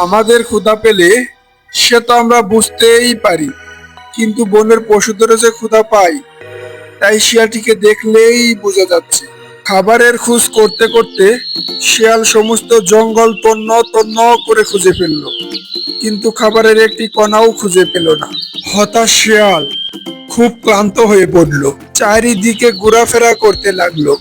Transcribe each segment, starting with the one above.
আমাদের ক্ষুধা পেলে সে তো আমরা বুঝতেই পারি, কিন্তু বনের পশুদের যে ক্ষুধা পাই তাই শিয়ালটিকে দেখলেই বোঝা যাচ্ছে। খাবারের খোঁজ করতে করতে শিয়াল সমস্ত জঙ্গল তন্ন তন্ন করে খুঁজে ফেললো, কিন্তু খাবারের একটি কণাও খুঁজে পেল না। হতাশ শিয়াল খুব ক্লান্ত হয়ে পড়লো, চারিদিকে ঘোরাফেরা করতে লাগলো।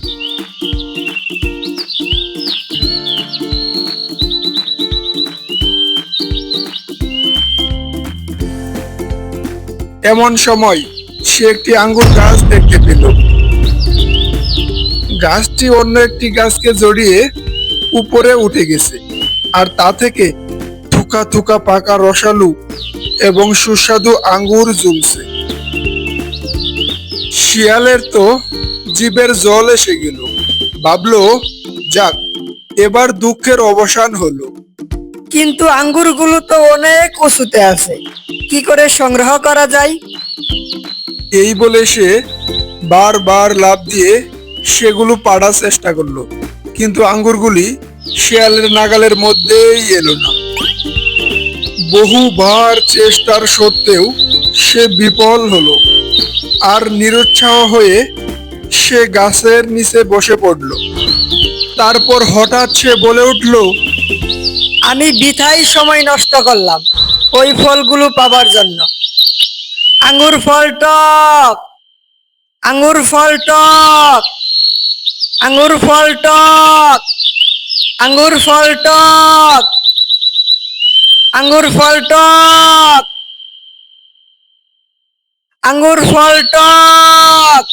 এমন সময় সে একটি আঙ্গুর গাছ দেখতে পেল। গাছটি অন্য একটি গাছকে জড়িয়ে উপরে উঠে গেছে, আর তা থেকে থুকা থুকা পাকা রসালু এবং সুস্বাদু আঙ্গুর ঝুলছে। শিয়ালের তো জিভের জল এসে গেল, ভাবলো যাক, এবার দুঃখের অবসান হলো। কিন্তু আঙ্গুরগুলো তো অনেক উঁচুতে আছে, কি করে সংগ্রহ করা যায়? এই বলে সে বারবার লাফ দিয়ে সেগুলো পাড়ার চেষ্টা করলো, কিন্তু আঙ্গুরগুলি শিয়ালের নাগালের মধ্যেই এলো না। বহুবার চেষ্টার সত্ত্বেও সে বিফল হলো, আর নিরুৎসাহ হয়ে সে গাছের নিচে বসে পড়ল। তারপর হঠাৎ সে বলে উঠল, আমি বৃথাই সময় নষ্ট করলাম ওই ফলগুলো পাবার জন্য। আঙ্গুর ফল টক, আঙ্গুর ফল টক, আঙ্গুর ফল টক, আঙ্গুর ফল টক, আঙ্গুর ফল টক, আঙ্গুর ফল টক।